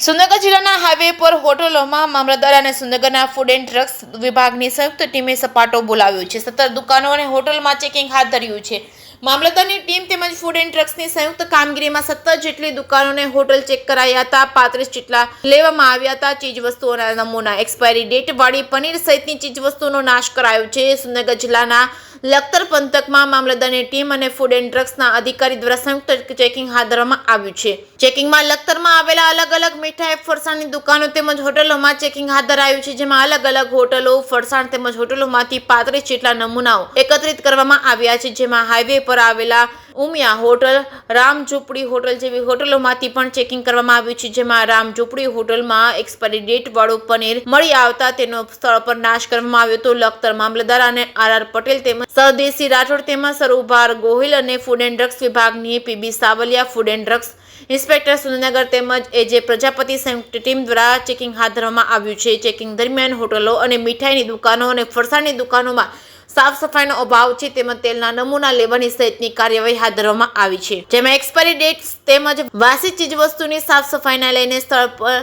સુરનગર જિલ્લાના હાઈવે પર હોટલોમાં મામલતદાર અને સુરનગરના ફૂડ એન્ડ ડ્રગ્સ વિભાગની સંયુક્ત ટીમે સપાટો બોલાવ્યો છે. 17 દુકાનો અને હોટલમાં ચેકિંગ હાથ ધર્યું છે. મામલતદારની ટીમ તેમજ ફૂડ એન્ડ ડ્રગ્સની સંયુક્ત કામગીરીમાં 17 જેટલી દુકાનો અને હોટલ ચેક કરાયા હતા. 35 જેટલા લેવામાં આવ્યા હતા. ચીજવસ્તુઓના નમૂના, એક્સપાયરી ડેટ વાળી પનીર સહિતની ચીજવસ્તુઓનો નાશ કરાયો છે. સુરનગર જિલ્લાના લખતર પંથકમાં મામલતદારની ટીમ અને ફૂડ એન્ડ ડ્રગ્સના અધિકારી દ્વારા સંયુક્ત ચેકિંગ હાથ ધરવામાં આવ્યું છે. ચેકિંગમાં લખતરમાં આવેલા અલગ અલગ મીઠાઈ ફરસાણની દુકાનો તેમજ હોટલોમાં ચેકિંગ હાથ ધરાયું છે, જેમાં અલગ અલગ હોટલો, ફરસાણ તેમજ હોટલોમાંથી 35 જેટલા નમૂનાઓ એકત્રિત કરવામાં આવ્યા છે, જેમાં હાઈવે પર આવેલા ઉમિયા હોટલ, રામ ઝૂંપડી હોટલ જેવી હોટલોમાંથી પણ ચેકિંગ કરવામાં આવ્યું છે, જેમાં રામ ઝૂંપડી હોટલમાં એક્સપાયરી ડેટ વાળું પનીર મળી આવતા તેનો સ્થળ પર નાશ કરવામાં આવ્યો હતો. લખતર મામલતદાર અને આર પટેલ તેમજ સરદેશી રાઠોડ તેમજ સરુભાર ગોહિલ અને ફૂડ એન્ડ ડ્રગ્સ વિભાગની PB Savaliya, food and drugs inspector Surendranagar તેમજ એજે પ્રજાપતિ સંયુક્ત ટીમ દ્વારા ચેકિંગ હાથ ધરવામાં આવ્યું છે. ચેકિંગ દરમિયાન હોટલો અને મીઠાઈની દુકાનો અને ફરસાણની દુકાનોમાં સાફ સફાઈનો અભાવ છે તેમજ તેલના નમૂના લેવાની સહિતની કાર્યવાહી હાથ ધરવામાં આવી છે, જેમાં એક્સપાયરી ડેટ તેમજ વાસી ચીજવસ્તુની સાફ સફાઈને લઈને સ્થળ પર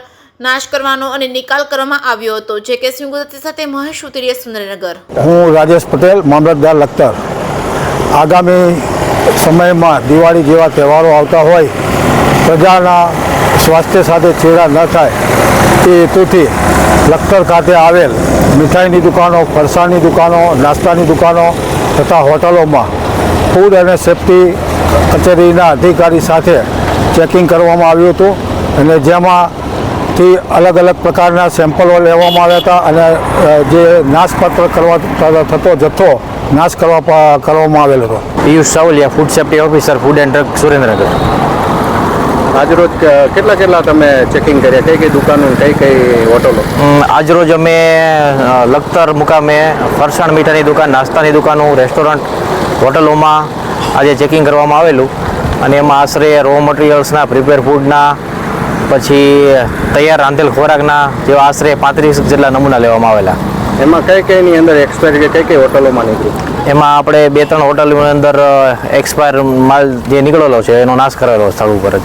નાશ કરવાનો અને નિકાલ કરવામાં આવ્યો હતો. જે કે સિંગુદત્તી સાથે મહેશ ઉતરીયા, સુરેન્દ્રનગર. હું રાજેશ પટેલ, મામલતદાર લખતર. આગામી સમયમાં દિવાળી જેવા તહેવારો આવતા હોય, પ્રજાના સ્વાસ્થ્ય સાથે ચેડા ન થાય તે હેતુથી લખતર ખાતે આવેલ મીઠાઈની દુકાનો, ફરસાણની દુકાનો, નાસ્તાની દુકાનો તથા હોટલોમાં ફૂડ અને સેફ્ટી કચેરીના અધિકારી સાથે ચેકિંગ કરવામાં આવ્યું હતું અને જેમાંથી અલગ અલગ પ્રકારના સેમ્પલો લેવામાં આવ્યા હતા અને જે નાશપત્ર કરવા થતો જથ્થો નાશ કરવામાં આવેલો હતો. Piyush Savaliya, food safety officer, food and drug, Surendranagar. આજરોજ કેટલા તમે ચેકિંગ કર્યા? કઈ દુકાનો, કઈ હોટલો? આજરોજ અમે લખતર મુકામે ફરસાણ મીઠાની દુકાન, નાસ્તાની દુકાનો, રેસ્ટોરન્ટ, હોટલોમાં આજે ચેકિંગ કરવામાં આવેલું અને એમાં આશરે રો મટીરિયલ્સના, પ્રિપેર ફૂડના, પછી તૈયાર રાંધેલ ખોરાકના જેવા આશરે 35 જેટલા નમૂના લેવામાં આવેલા. એમાં કઈની અંદર એક્સપાયરી કે કઈ હોટલોમાં નીકળ્યું? એમાં આપણે 2-3 હોટલોની અંદર એક્સપાયર માલ જે નીકળેલો છે એનો નાશ કરેલો સ્થળ ઉપર જ.